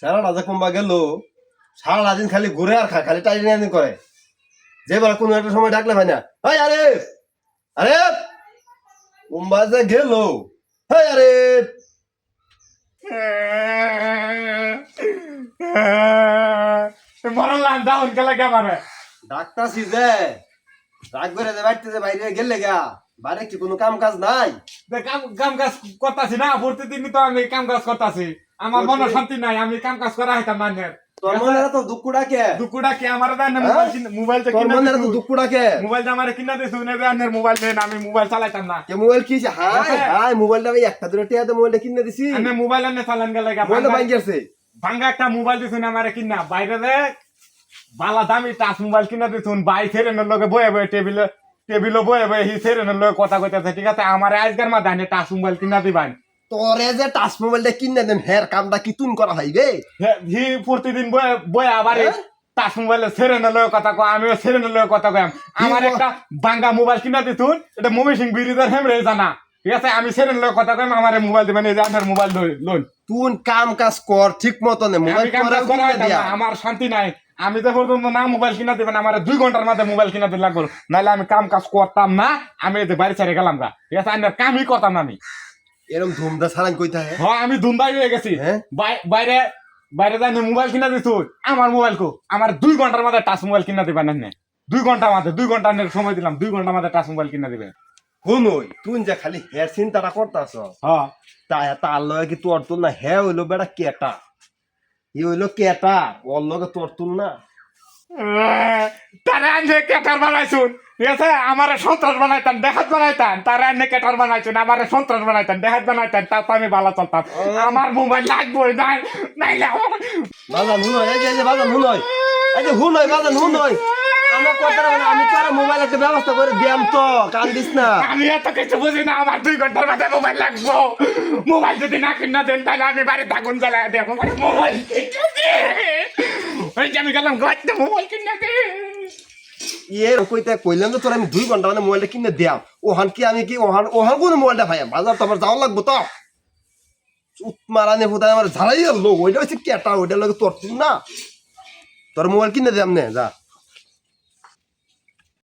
সারাটা যে কুম্বা গেল সারা দিন খালি ঘুরে আর খায় খালি টাইনি করে যে বলে কোনো একটা সময় ডাকলে ভাই না ভাই আরে আরে কুম্বা যে গেল হাই আরে মরলাম ডাউন গেলে কেমারে ডাক্তারছি যে রাগ করে যে বাড়িতে যে বাইরে গেলে গা বাইরে কি কোনো কাম কাজ নাই কাম কাজ করতেছি না প্রতিদিন তো আমি কাম কাজ করতেছি আমার মনে শান্তি নাই আমি কাম কাজ করা হইতাম না তোর মনে তো দুঃখ ডাকে দুকুড়া কি আমার দেন মোবাইল তো তোর কিনা মনে তো দুঃখ ডাকে মোবাইল আমার কিনা দিছু না দেন মোবাইল দেন আমি মোবাইল চালাইতাম না কে মোবাইল কি হাই হাই মোবাইলটা আমি একটা দুটো টিয়াতে মোবাইলটা কিনে দিছি আমি মোবাইল আনে চালান গেলে মোবাইলটা ভাঙ গেছে ভাঙ্গা একটা মোবাইল দিছু না আমার কিনা বাইরে দে বালা দামি টাচ মোবাইল কিনা দিছুন বাই ফেরেনের লগে বয়ে বয়ে টেবিলে বয়ে বয়ে হি ফেরেনের লগে কথা কইতাছে ঠিক আছে আমার আজকের মা দানে টাচ মোবাইল কিনা দিবান তোরে যে টাচ মোবাইলটা কিনে দেন হের কামটা কি তুন করা হইবে হি প্রতিদিন বয়ে বয়ে আবার টাচ মোবাইলে ফেরেনের লগে কথা কয় আমিও ফেরেনের লগে কথা কইম আমার একটা ভাঙ্গা মোবাইল কিনা দিছুন এটা মমি সিং বিরিদার হেমরে জানা ঠিক আছে আমি ফেরেনের লগে কথা কইম আমার মোবাইল দিবেন এই যে আমার মোবাইল লোন তুন কাম কাজ কর ঠিক মতো নে মোবাইল আমার শান্তি নাই আমি তো পর্যন্ত না মোবাইল কিনা দিবেন আমার 2 ঘন্টার মধ্যে মোবাইল কিনা দিলে লাগলো নাহলে আমি কাম কাজ করতাম না আমি এই বাড়ি ছেড়ে গেলাম গা ঠিক আছে আমি কামই করতাম না আমি এরকম ধুমধা সারান কইতা হে হ্যাঁ আমি ধুমধাই হয়ে গেছি বাইরে বাইরে যাই মোবাইল কিনা দিত আমার মোবাইল কো আমার 2 ঘন্টার মধ্যে টাচ মোবাইল কিনা দিবেন না 2 ঘন্টার মধ্যে 2 ঘন্টা সময় দিলাম 2 ঘন্টার মধ্যে টাচ মোবাইল কিনা দিবেন হুনই তুই যে খালি হের চিন্তাটা করতাছ হ্যাঁ তার লগে কি তোর তুল না হে হইলো বেটা কেটা ই হইলো কেটা ওর লগে তোর তুল না তারা আনছে কেটার বানাইছুন ঠিক আছে আমার সন্ত্রাস বানাইতাম দেখাত বানাইতাম তারা আনছে কেটার বানাইছুন আমার সন্ত্রাস বানাইতাম দেখাত বানাইতাম তাও আমি ভালো চলতাম আমার মোবাইল লাগবই নাই নাইলে বাজান হুনই এই যে বাজান হুনই এই যে হুনই বাজান হুনই আমার কথা না আমি তোর মোবাইল একটা ব্যবস্থা করে দিয়াম তো কান দিস না আমি এত কিছু বুঝি না আমার 2 ঘন্টার মধ্যে মোবাইল লাগবো মোবাইল যদি না কিনা দেন তাহলে আমি বাড়ি থাকুন জ্বালায় দেবো মোবাইল ওই যে আমি গেলাম গাইতে মোবাইল কিনা দে এর কইতে কইলাম তো তোর আমি 2 ঘন্টা মানে মোবাইলটা কিনে দিয়াম ওহান কি আমি কি ওহান কোন মোবাইলটা ভাইয়া বাজার তো আমার যাওয়া লাগবো তো উৎমারানে ফুটায় আমার ঝালাই গেল ওইটা হচ্ছে কেটা ওইটা লাগে তোর না তোর মোবাইল কিনে দিয়াম নে যা